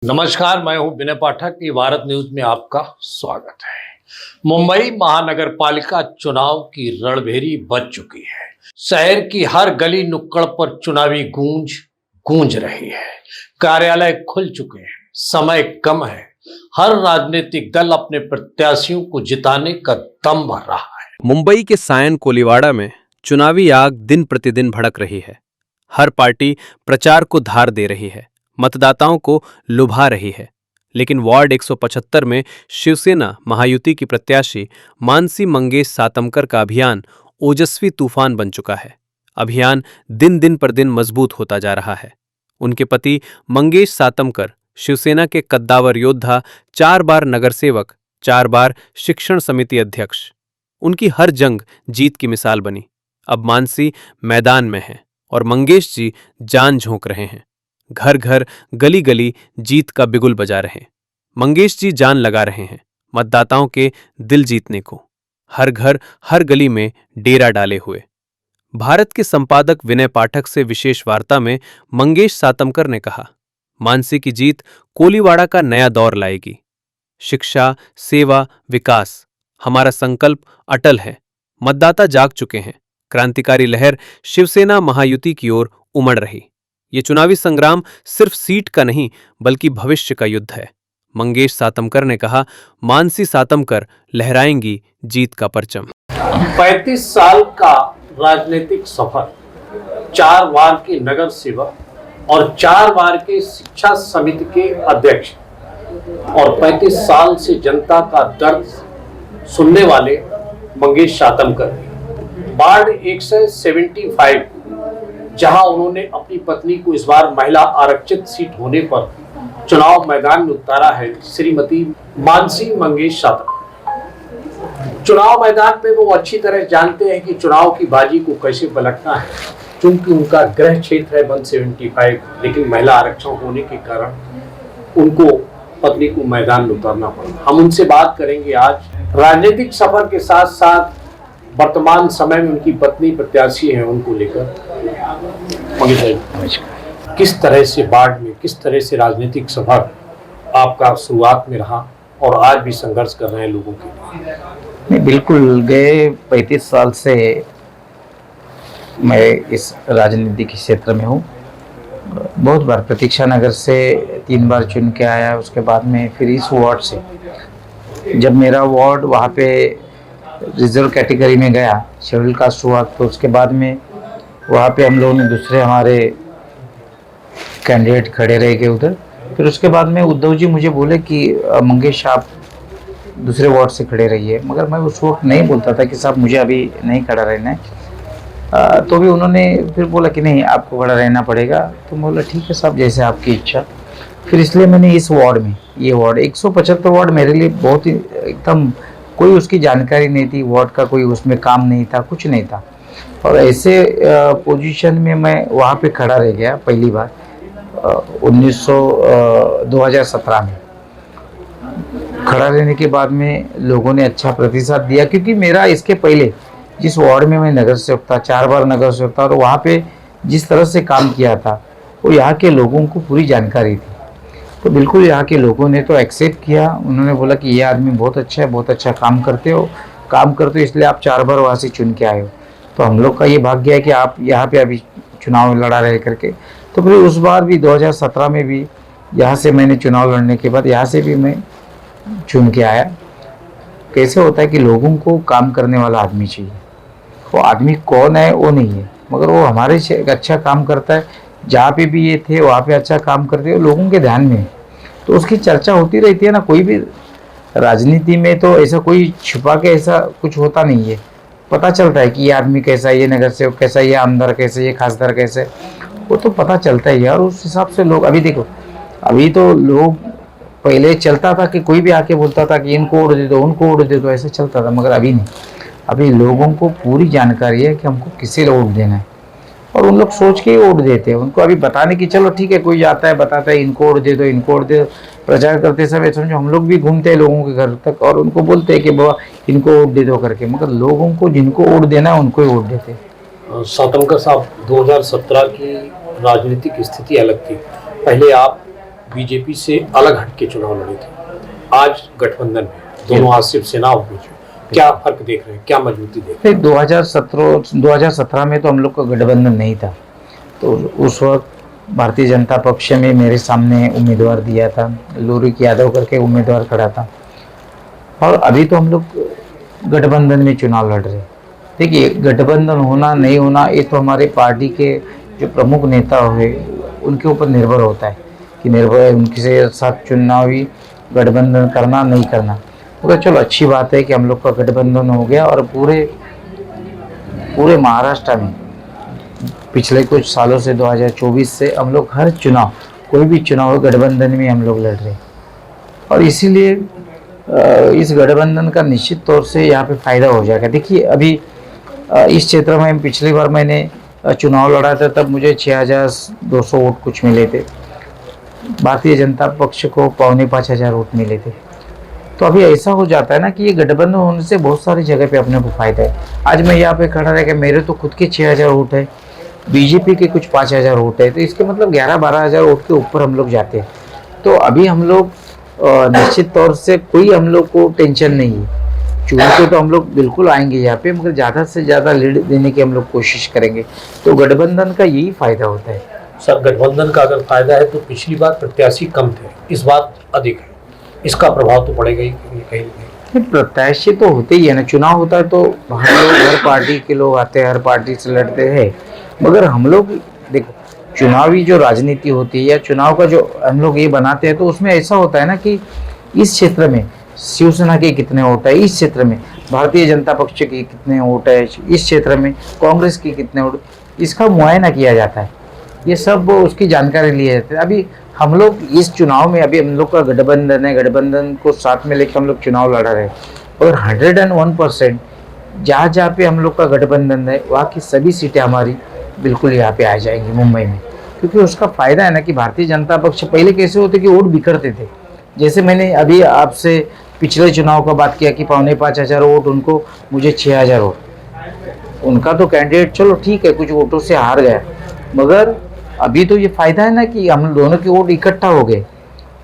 नमस्कार, मैं हूं विनय पाठक। ये भारत न्यूज में आपका स्वागत है। मुंबई महानगर पालिका चुनाव की रणभेरी बज चुकी है। शहर की हर गली नुक्कड़ पर चुनावी गूंज गूंज रही है। कार्यालय खुल चुके हैं, समय कम है। हर राजनीतिक दल अपने प्रत्याशियों को जिताने का दम भर रहा है। मुंबई के सायन कोलीवाड़ा में चुनावी आग दिन प्रतिदिन भड़क रही है। हर पार्टी प्रचार को धार दे रही है, मतदाताओं को लुभा रही है। लेकिन वार्ड 175 में शिवसेना महायुति की प्रत्याशी मानसी मंगेश सातमकर का अभियान ओजस्वी तूफान बन चुका है। अभियान दिन दिन पर दिन मजबूत होता जा रहा है। उनके पति मंगेश सातमकर शिवसेना के कद्दावर योद्धा, 4 बार नगर सेवक, 4 बार शिक्षण समिति अध्यक्ष। उनकी हर जंग जीत की मिसाल बनी। अब मानसी मैदान में हैं और मंगेश जी जान झोंक रहे हैं। घर घर गली गली जीत का बिगुल बजा रहे हैं। मंगेश जी जान लगा रहे हैं मतदाताओं के दिल जीतने को। हर घर हर गली में डेरा डाले हुए। भारत के संपादक विनय पाठक से विशेष वार्ता में मंगेश सातमकर ने कहा, मानसी की जीत कोलीवाड़ा का नया दौर लाएगी। शिक्षा, सेवा, विकास, हमारा संकल्प अटल है। मतदाता जाग चुके हैं। क्रांतिकारी लहर शिवसेना महायुति की ओर उमड़ रही। ये चुनावी संग्राम सिर्फ सीट का नहीं बल्कि भविष्य का युद्ध है। मंगेश सातमकर ने कहा, मानसी सातमकर लहराएंगी जीत का परचम। 35 साल का राजनीतिक सफर, 4 बार के नगर सेवक और 4 बार के शिक्षा समिति के अध्यक्ष और 35 साल से जनता का दर्द सुनने वाले मंगेश सातमकर वार्ड 175, जहां उन्होंने अपनी पत्नी को इस बार महिला आरक्षित सीट होने पर चुनाव मैदान में उतारा है, श्रीमती मानसी मंगेश सातमकर। चुनाव मैदान पे वो अच्छी तरह जानते हैं कि चुनाव की बाजी को कैसे पलटना है। चूंकि उनका गृह क्षेत्र है 175, लेकिन महिला आरक्षण होने के कारण उनको पत्नी को मैदान में उतारना पड़ा। हम उनसे बात करेंगे आज राजनीतिक सफर के साथ साथ वर्तमान समय में उनकी पत्नी प्रत्याशी है, उनको लेकर। किस तरह से वार्ड में, किस तरह से राजनीतिक सफर आपका शुरुआत में रहा और आज भी संघर्ष कर रहे हैं लोगों के लिए? नहीं, बिल्कुल। गए 35 साल से मैं इस राजनीति के क्षेत्र में हूँ। बहुत बार प्रतीक्षा नगर से 3 बार चुन के आया, उसके बाद में फिर इस वार्ड से। जब मेरा वार्ड वहाँ पे रिजर्व कैटेगरी में गया, शेड्यूल कास्ट हुआ, तो उसके बाद में वहाँ पे हम लोगों ने दूसरे हमारे कैंडिडेट खड़े रह गए उधर। फिर उसके बाद में उद्धव जी मुझे बोले कि मंगेश आप दूसरे वार्ड से खड़े रहिए, मगर मैं उस वक्त नहीं बोलता था कि साहब मुझे अभी नहीं खड़ा रहना है। तो भी उन्होंने फिर बोला कि नहीं, आपको खड़ा रहना पड़ेगा। तो मैं बोला ठीक है साहब, जैसे आपकी इच्छा। फिर इसलिए मैंने इस वार्ड में, ये वार्ड 175 वार्ड मेरे लिए बहुत ही एकदम कोई उसकी जानकारी नहीं थी, वार्ड का कोई उसमें काम नहीं था, कुछ नहीं था। और ऐसे पोजीशन में मैं वहाँ पे खड़ा रह गया पहली बार 2017 में। खड़ा रहने के बाद में लोगों ने अच्छा प्रतिसाद दिया, क्योंकि मेरा इसके पहले जिस वार्ड में मैं नगर सेवक था, 4 बार नगर सेवक था, और वहाँ पे जिस तरह से काम किया था वो यहाँ के लोगों को पूरी जानकारी थी। तो बिल्कुल यहाँ के लोगों ने तो एक्सेप्ट किया। उन्होंने बोला कि ये आदमी बहुत अच्छा है, बहुत अच्छा काम करते हो, इसलिए आप 4 बार वहाँ से चुन के आए हो। तो हम लोग का ये भाग्य है कि आप यहाँ पे अभी चुनाव लड़ा रहे करके। तो फिर उस बार भी 2017 में भी यहाँ से मैंने चुनाव लड़ने के बाद यहाँ से भी मैं चुन के आया। कैसे होता है कि लोगों को काम करने वाला आदमी चाहिए। वो आदमी कौन है वो नहीं है, मगर वो हमारे से अच्छा काम करता है। जहाँ पे भी ये थे वहाँ पे अच्छा काम करते हैं, लोगों के ध्यान में, तो उसकी चर्चा होती रहती है ना। कोई भी राजनीति में तो ऐसा कोई छुपा के ऐसा कुछ होता नहीं है। पता चलता है कि ये आदमी कैसा है, ये नगर सेवक कैसा है, ये आमदार कैसे, ये खासदार कैसे, वो तो पता चलता ही है। और उस हिसाब से लोग, अभी देखो, अभी तो लोग, पहले चलता था कि कोई भी आके बोलता था कि इनको वोट दे दो, उनको वोट दे दो, ऐसे चलता था, मगर अभी नहीं। अभी लोगों को पूरी जानकारी है कि हमको किसे वोट देना है, और उन लोग सोच के ही वोट देते हैं। उनको अभी बताने की चलो ठीक है, कोई आता है बताता है इनको वोट दे दो, इनको वोट दे दो, प्रचार करते समय समझो हम लोग भी घूमते हैं लोगों के घर तक और उनको बोलते हैं कि बाबा इनको वोट दे दो करके, मगर लोगों को जिनको वोट देना है उनको ही वोट देते हैं। सातमकर साहब, 2017 की राजनीतिक स्थिति अलग थी। पहले आप बीजेपी से अलग हटके चुनाव लड़े थे, आज गठबंधन में दोनों आज शिवसेना और बीजेपी, क्या फर्क देख रहे हैं, क्या मजबूती देख रहे हैं? 2017 में तो हम लोग का गठबंधन नहीं था, तो उस वक्त भारतीय जनता पक्ष में मेरे सामने उम्मीदवार दिया था, लोरिक यादव करके उम्मीदवार खड़ा था। और अभी तो हम लोग गठबंधन में चुनाव लड़ रहे हैं। देखिए, गठबंधन होना नहीं होना ये तो हमारे पार्टी के जो प्रमुख नेता हुए उनके ऊपर निर्भर होता है कि निर्भर उनके साथ चुनावी गठबंधन करना नहीं करना। तो चलो अच्छी बात है कि हम लोग का गठबंधन हो गया और पूरे महाराष्ट्र में पिछले कुछ सालों से 2024 से हम लोग हर चुनाव, कोई भी चुनाव गठबंधन में हम लोग लड़ रहे हैं। और इसीलिए इस गठबंधन का निश्चित तौर से यहाँ पे फायदा हो जाएगा। देखिए, अभी इस क्षेत्र में पिछली बार मैंने चुनाव लड़ा था, तब मुझे 6200 वोट कुछ मिले थे, भारतीय जनता पक्ष को 4500 वोट मिले थे। तो अभी ऐसा हो जाता है ना कि ये गठबंधन होने से बहुत सारी जगह पे अपने को फायदा है। आज मैं यहाँ पे खड़ा रह के मेरे तो खुद के 6000 वोट है, बीजेपी के कुछ 5000 वोट है, तो इसके मतलब 11-12 हज़ार वोट के ऊपर हम लोग जाते हैं। तो अभी हम लोग निश्चित तौर से कोई हम लोग को टेंशन नहीं है, चुनाव के तो हम लोग बिल्कुल आएंगे यहाँ पे, मगर ज़्यादा से ज़्यादा लीड देने की हम लोग कोशिश करेंगे। तो गठबंधन का यही फायदा होता है। सर, गठबंधन का अगर फायदा है तो पिछली बार प्रत्याशी कम थे, इस बार अधिक है, इसका प्रभाव तो पड़ेगा ही कहीं ना कहीं। प्रत्याशी तो होते ही है ना, चुनाव होता है तो हम लोग हर पार्टी के लोग आते हैं, हर पार्टी से लड़ते हैं, मगर हम लोग देखो चुनावी जो राजनीति होती है या चुनाव का जो हम लोग ये बनाते हैं, तो उसमें ऐसा होता है ना कि इस क्षेत्र में शिवसेना के कितने वोट है, इस क्षेत्र में भारतीय जनता पक्ष के कितने वोट है, इस क्षेत्र में कांग्रेस के कितने वोट, इसका मुआयना किया जाता है, ये सब उसकी जानकारी ली जाती है। अभी हम लोग इस चुनाव में, अभी हम लोग का गठबंधन है, गठबंधन को साथ में लेकर हम लोग चुनाव लड़ा रहे हैं, और 101% जहाँ जहाँ पे हम लोग का गठबंधन है वहाँ की सभी सीटें हमारी बिल्कुल यहाँ पे आ जाएंगी मुंबई में, क्योंकि उसका फायदा है ना कि भारतीय जनता पक्ष पहले कैसे होते कि वोट बिखरते थे। जैसे मैंने अभी आपसे पिछले चुनाव का बात किया कि 4500 वोट उनको, मुझे 6000 वोट, उनका तो कैंडिडेट चलो ठीक है कुछ वोटों से हार गया, मगर अभी तो ये फायदा है ना कि हम दोनों के वोट इकट्ठा हो गए,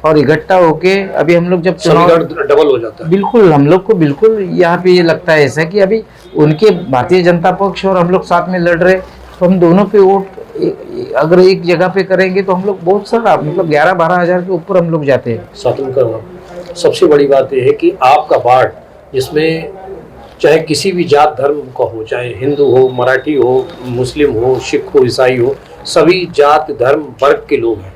और इकट्ठा होके अभी हम लोग जब चुनाव डबल हो जाता है। बिल्कुल, हम लोग को बिल्कुल यहाँ पे ये लगता है ऐसा कि अभी उनके भारतीय जनता पक्ष और हम लोग साथ में लड़ रहे, तो हम दोनों के वोट अगर एक जगह पे करेंगे तो हम लोग बहुत सारा मतलब 11-12 हज़ार के ऊपर हम लोग जाते हैं। सबसे बड़ी बात यह है कि आपका वार्ड, जिसमें चाहे किसी भी जात धर्म का हो, चाहे हिंदू हो, मराठी हो, मुस्लिम हो, सिख हो, ईसाई हो, सभी जात धर्म वर्ग के लोग हैं,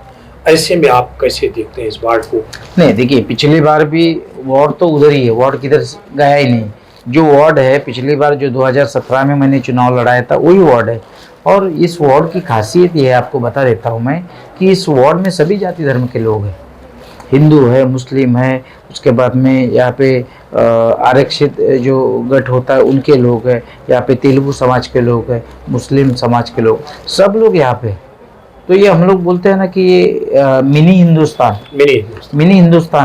ऐसे में आप कैसे देखते हैं इस वार्ड को? नहीं, देखिए पिछली बार भी वार्ड तो उधर ही है, वार्ड किधर गया ही नहीं। जो वार्ड है पिछली बार जो 2017 में मैंने चुनाव लड़ाया था वही वार्ड है, और इस वार्ड की खासियत ये है, आपको बता देता हूँ मैं, कि इस वार्ड में सभी जाति धर्म के लोग हैं, हिंदू है, मुस्लिम है, उसके बाद में यहाँ पे आरक्षित जो गठ होता है उनके लोग हैं, यहाँ पे तेलुगु समाज के लोग हैं, मुस्लिम समाज के लोग, सब लोग यहाँ पे। तो ये हम लोग बोलते हैं ना कि ये मिनी हिंदुस्तान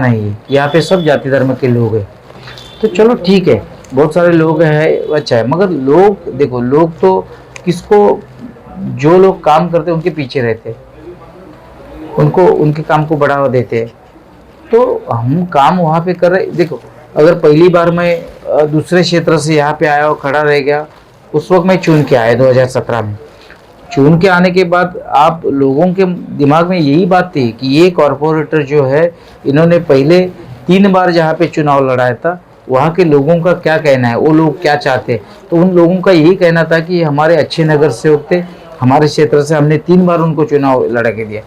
है, ये यहाँ पे सब जाति धर्म के लोग हैं। तो चलो ठीक है, बहुत सारे लोग हैं, अच्छा है, मगर लोग देखो, लोग तो किसको, जो लोग काम करते हैं उनके पीछे रहते हैं, उनको उनके काम को बढ़ावा देते हैं। तो हम काम वहाँ पे कर रहे। देखो, अगर पहली बार मैं दूसरे क्षेत्र से यहाँ पे आया और खड़ा रह गया, उस वक्त मैं चुन के आया 2017 में, चुन के आने के बाद आप लोगों के दिमाग में यही बात थी कि ये कॉरपोरेटर जो है, इन्होंने पहले 3 बार जहाँ पे चुनाव लड़ाया था, वहाँ के लोगों का क्या कहना है, वो लोग क्या चाहते हैं। तो उन लोगों का यही कहना था कि हमारे अच्छे नगर सेवक थे, हमारे क्षेत्र से हमने 3 बार उनको चुनाव लड़ा के दिया।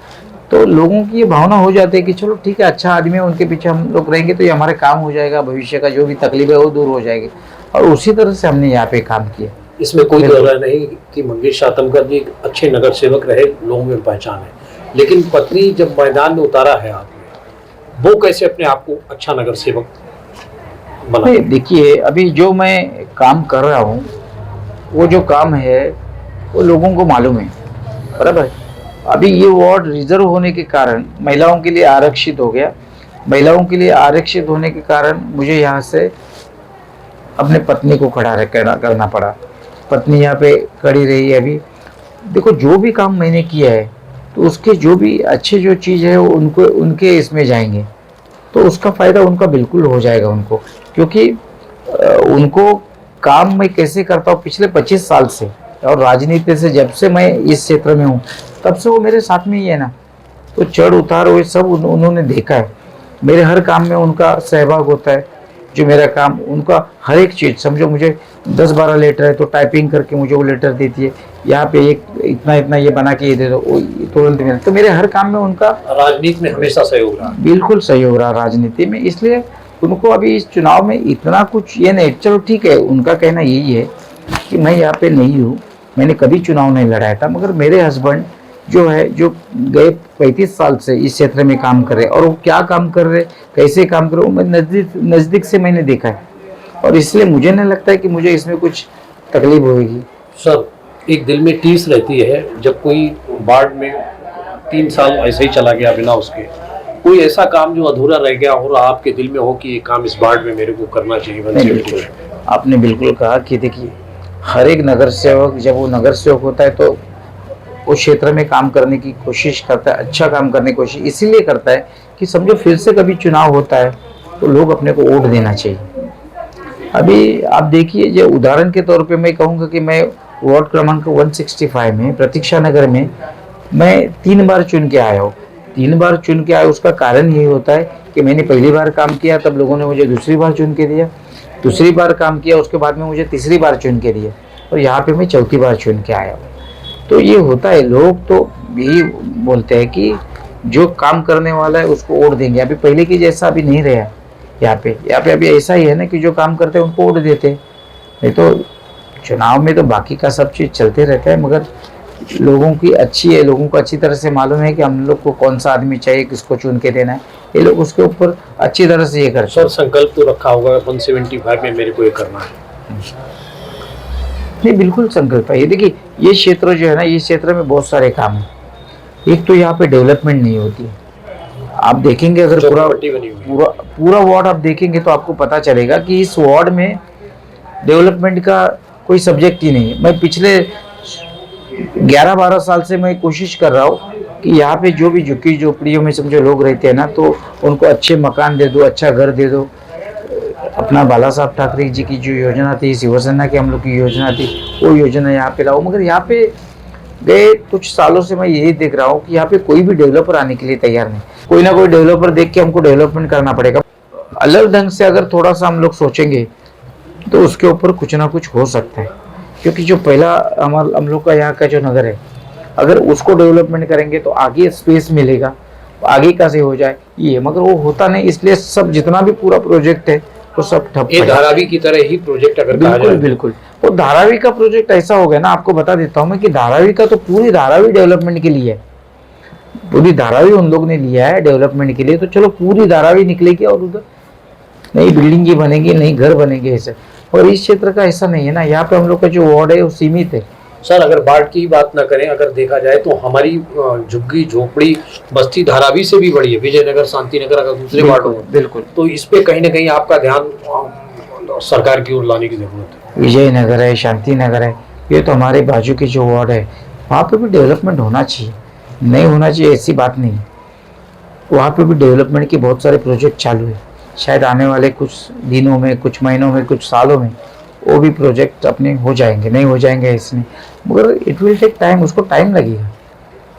तो लोगों की ये भावना हो जाती है कि चलो ठीक है, अच्छा आदमी है, उनके पीछे हम लोग रहेंगे तो ये हमारे काम हो जाएगा, भविष्य का जो भी तकलीफ है वो दूर हो जाएगी। और उसी तरह से हमने यहाँ पे काम किया। इसमें कोई दो राय नहीं कि मंगेश आतमकर जी अच्छे नगर सेवक रहे, लोगों में पहचान है, लेकिन पत्नी जब मैदान में उतारा है आपने, वो कैसे अपने आप को अच्छा नगर सेवक बना? देखिए, अभी जो मैं काम कर रहा हूँ, वो जो काम है वो लोगों को मालूम है, बराबर। अभी ये वार्ड रिजर्व होने के कारण महिलाओं के लिए आरक्षित हो गया। महिलाओं के लिए आरक्षित होने के कारण मुझे यहाँ से अपने पत्नी को खड़ा करना पड़ा। पत्नी यहाँ पे खड़ी रही है। अभी देखो, जो भी काम मैंने किया है तो उसके जो भी अच्छे जो चीज़ है वो उनको उनके इसमें जाएंगे, तो उसका फ़ायदा उनका बिल्कुल हो जाएगा उनको, क्योंकि उनको काम मैं कैसे करता हूँ पिछले 25 साल से, और राजनीति से जब से मैं इस क्षेत्र में हूँ तब से वो मेरे साथ में ही है ना, तो चढ़ उतार वो सब उन्होंने देखा है। मेरे हर काम में उनका सहभाग होता है, जो मेरा काम उनका हर एक चीज़, समझो मुझे 10-12 लेटर है तो टाइपिंग करके मुझे वो लेटर देती है, यहाँ पे एक इतना इतना ये बना के ये दे दो, वो तुरंत मिला। तो मेरे हर काम में उनका राजनीति में हमेशा सहयोग रहा। बिल्कुल सहयोग रहा राजनीति में, इसलिए उनको अभी इस चुनाव में इतना कुछ ये नहीं, चलो ठीक है उनका कहना यही है कि मैं यहाँ पे नहीं हूँ, मैंने कभी चुनाव नहीं लड़ाया था, मगर मेरे हस्बैंड जो है जो गए 35 साल से इस क्षेत्र में काम कर रहे, और वो क्या काम कर रहे, कैसे काम कर रहे, वो मैं नज़दीक से मैंने देखा है, और इसलिए मुझे नहीं लगता है कि मुझे इसमें कुछ तकलीफ होगी। सर, एक दिल में टीस रहती है जब कोई वार्ड में 3 साल ऐसे ही चला गया बिना उसके, कोई ऐसा काम जो अधूरा रह गया और आपके दिल में हो कि ये काम इस वार्ड में मेरे को करना चाहिए। बिल्कुल, आपने बिल्कुल कहा कि देखिए हर एक नगर सेवक जब वो नगर सेवक होता है तो उस क्षेत्र में काम करने की कोशिश करता है, अच्छा काम करने की कोशिश इसीलिए करता है कि समझो फिर से कभी चुनाव होता है तो लोग अपने को वोट देना चाहिए। अभी आप देखिए, जो उदाहरण के तौर पे मैं कहूँगा कि मैं वार्ड क्रमांक 165 में प्रतीक्षा नगर में मैं 3 बार चुन के आया हूँ। 3 बार चुन के आया, उसका कारण यही होता है कि मैंने पहली बार काम किया तब लोगों ने मुझे दूसरी बार चुन के दिया, दूसरी बार काम किया उसके बाद में मुझे तीसरी बार चुन के दिया, और यहाँ पे मैं चौथी बार चुन के आया हूँ। तो ये होता है, लोग तो यही बोलते हैं कि जो काम करने वाला है उसको वोट देंगे। अभी पहले की जैसा अभी नहीं रहा यहाँ पे अभी ऐसा ही है ना कि जो काम करते हैं उनको वोट देते हैं। नहीं तो चुनाव में तो बाकी का सब चीज़ चलते रहता है, मगर लोगों की अच्छी है, लोगों को अच्छी तरह से मालूम है कि हम लोग को कौन सा आदमी चाहिए, किसको चुन के देना है, ये लोग उसके ऊपर अच्छी तरह से ये करते हैं। सर, संकल्प तो रखा होगा 175 में मेरे को ये करना है। नहीं, बिल्कुल संकल्प है। ये देखिए ये क्षेत्र जो है ना, ये क्षेत्र में बहुत सारे काम हैं। एक तो यहाँ पे डेवलपमेंट नहीं होती है, आप देखेंगे अगर पूरा वार्ड आप देखेंगे तो आपको पता चलेगा कि इस वार्ड में डेवलपमेंट का कोई सब्जेक्ट ही नहीं है। मैं पिछले 11-12 साल से मैं कोशिश कर रहा हूँ कि यहाँ पे जो भी झुग्गी झोपड़ियों में समझो लोग रहते हैं ना, तो उनको अच्छे मकान दे दो, अच्छा घर दे दो। अपना बाला साहब ठाकरे जी की जो योजना थी, शिवसेना की हम लोग की योजना थी, वो योजना यहाँ पे लाओ। मगर यहाँ पे गए कुछ सालों से मैं यही देख रहा हूँ कि यहाँ पे कोई भी डेवलपर आने के लिए तैयार नहीं। कोई ना कोई डेवलपर देख के हमको डेवलपमेंट करना पड़ेगा। अलग ढंग से अगर थोड़ा सा हम लोग सोचेंगे तो उसके ऊपर कुछ ना कुछ हो सकता है, क्योंकि जो पहला हम लोग का यहाँ का जो नगर है, अगर उसको डेवलपमेंट करेंगे तो आगे स्पेस मिलेगा, आगे का से हो जाए ये, मगर वो होता नहीं। इसलिए सब जितना भी पूरा प्रोजेक्ट है वो सब ठप। ये धारावी की तरह ही प्रोजेक्ट अगर कहा जाए, बिल्कुल वो धारावी का प्रोजेक्ट ऐसा हो गया ना, आपको बता देता हूँ मैं कि धारावी का तो पूरी धारावी डेवलपमेंट के लिए है। पूरी धारावी उन लोग ने लिया है डेवलपमेंट के लिए, तो चलो पूरी धारावी निकलेगी और उधर नई बिल्डिंग बनेगी, नई घर बनेंगे ऐसे। और इस क्षेत्र का ऐसा नहीं है ना, यहाँ पे हम लोग का जो वार्ड है वो सीमित है। सर, अगर वार्ड की बात ना करें, अगर देखा जाए तो हमारी झुग्गी झोपड़ी बस्ती धारावी से भी बड़ी है, विजयनगर शांतिनगर अगर दूसरे वार्ड हो, बिल्कुल। तो इस पे कहीं ना कहीं आपका ध्यान सरकार की ओर लाने की जरूरत है। विजयनगर है, शांतिनगर है, ये तो हमारे बाजू के जो वार्ड है वहाँ पे भी डेवलपमेंट होना चाहिए, नहीं होना चाहिए ऐसी बात नहीं। वहाँ पे भी डेवलपमेंट के बहुत सारे प्रोजेक्ट चालू है, शायद आने वाले कुछ दिनों में, कुछ महीनों में, कुछ सालों में वो भी प्रोजेक्ट अपने हो जाएंगे, नहीं हो जाएंगे इसमें, मगर इट विल टेक टाइम, उसको टाइम लगेगा,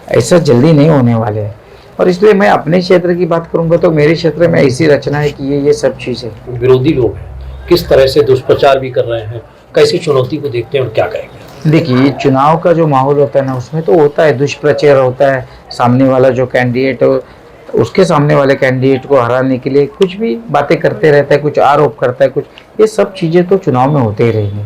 ऐसा जल्दी नहीं होने वाले है। और इसलिए मैं अपने क्षेत्र की बात करूंगा तो मेरे क्षेत्र में ऐसी रचना है कि ये सब चीज़ है। विरोधी लोग हैं, किस तरह से दुष्प्रचार भी कर रहे हैं, कैसी चुनौती को देखते हैं और क्या कहेंगे? देखिए चुनाव का जो माहौल होता है ना, उसमें तो होता है दुष्प्रचार होता है, सामने वाला जो कैंडिडेट हो उसके सामने वाले कैंडिडेट को हराने के लिए कुछ भी बातें करते रहता है, कुछ आरोप करता है, कुछ ये सब चीज़ें तो चुनाव में होते ही रहेंगी।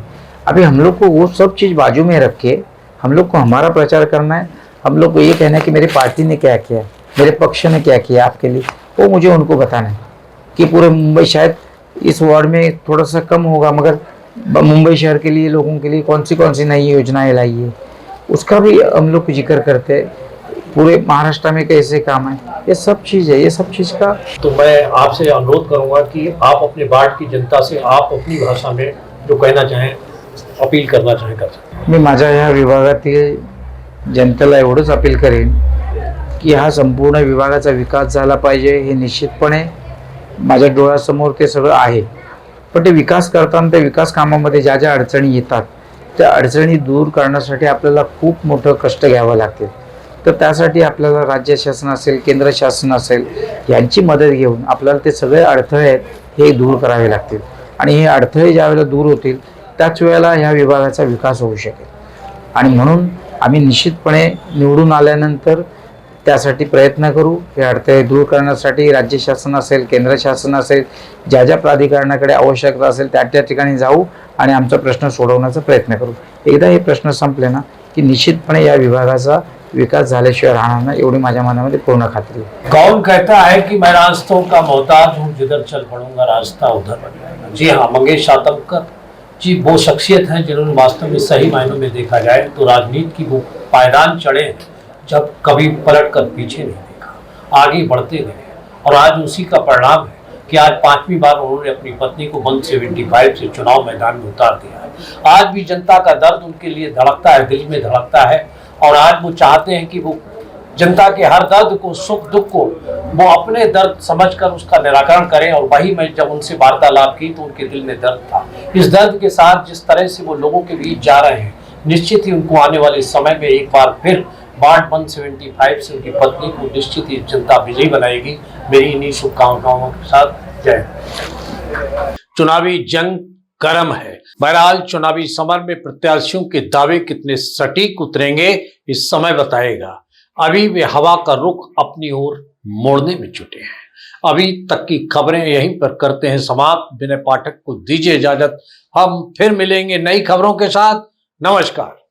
अभी हम लोग को वो सब चीज़ बाजू में रख के हम लोग को हमारा प्रचार करना है। हम लोग को ये कहना है कि मेरी पार्टी ने क्या किया, मेरे पक्ष ने क्या किया आपके लिए, वो मुझे उनको बताना है कि पूरे मुंबई, शायद इस वार्ड में थोड़ा सा कम होगा, मगर मुंबई शहर के लिए, लोगों के लिए कौन सी नई योजनाएं लाई है उसका भी हम लोग जिक्र करते हैं। पूरे महाराष्ट्र में कैसे काम है, ये सब चीज़ है, ये सब चीज़ का। तो मैं आपसे अनुरोध करूंगा कि आप अपने वार्ड की जनता से आप अपनी भाषा में जो कहना चाहें, अपील करना चाहें कर सकते। मी माझ्या ह्या विभागातील जनतेला एवढंच अपील करेन की हा संपूर्ण विभागाचा विकास झाला पाहिजे, हे निश्चितपणे माझ्या डोळ्यासमोर ते सगळं आहे. पण ते विकास करताना त्या विकास कामामध्ये ज्या ज्या अडचणी येतात त्या अडचणी दूर करण्यासाठी आपल्याला खूप मोठं कष्ट घ्यावं लागते. तर त्यासाठी आपल्याला राज्य शासन असेल, केंद्र शासन असेल, यांची मदत घेऊन आपल्याला ते सगळे अडथळे आहेत हे दूर करावे लागतील. आणि हे अडथळे ज्यावेळेला दूर होतील त्याच वेळेला ह्या विभागाचा विकास होऊ शकेल. आणि म्हणून आम्ही निश्चितपणे निवडून आल्यानंतर त्यासाठी प्रयत्न करू. हे अडथळे दूर करण्यासाठी राज्य शासन असेल, केंद्र शासन असेल, ज्या ज्या प्राधिकरणाकडे आवश्यकता असेल त्या ठिकाणी जाऊ आणि आमचा प्रश्न सोडवण्याचा प्रयत्न करू. एकदा हे प्रश्न संपले ना की निश्चितपणे या विभागाचा विकास झाल्याशिवाय राहणार नाही, एवढी माझ्या मनामध्ये पूर्ण खात्री आहे. कौन कहता है कि मैं रास्तों का मोहताज हूँ, जिधर चल पड़ूंगा रास्ता उधर बन जाएगा। जी हाँ, मंगेश आतमकर जी वो शख्सियत हैं जिन्होंने वास्तव में सही मायनों में देखा जाए तो राजनीति की वो पायदान चढ़े जब कभी पलट कर पीछे नहीं देखा, आगे बढ़ते गए। और आज उसी का परिणाम है कि आज 5वीं बार उन्होंने अपनी पत्नी को 175 से चुनाव मैदान में उतार दिया है। आज भी जनता का दर्द उनके लिए धड़कता है, दिल में धड़कता है। और आज वो चाहते हैं कि वो जनता के हर दर्द को, सुख दुख को वो अपने दर्द समझकर उसका निराकरण करें। और वही मैं जब उनसे वार्तालाप की तो उनके दिल में दर्द था। इस दर्द के साथ जिस तरह से वो लोगों के बीच जा रहे हैं, निश्चित ही उनको आने वाले समय में एक बार फिर वार्ड 175 से उनकी पत्नी को निश्चित ही जनता विजयी बनाएगी। मेरी इन्हीं शुभकामनाओं के साथ जय। चुनावी जंग गर्म है। बहरहाल चुनावी समर में प्रत्याशियों के दावे कितने सटीक उतरेंगे इस समय बताएगा। अभी वे हवा का रुख अपनी ओर मोड़ने में जुटे हैं। अभी तक की खबरें यहीं पर करते हैं समाप्त। विनय पाठक को दीजिए इजाजत। हम फिर मिलेंगे नई खबरों के साथ। नमस्कार।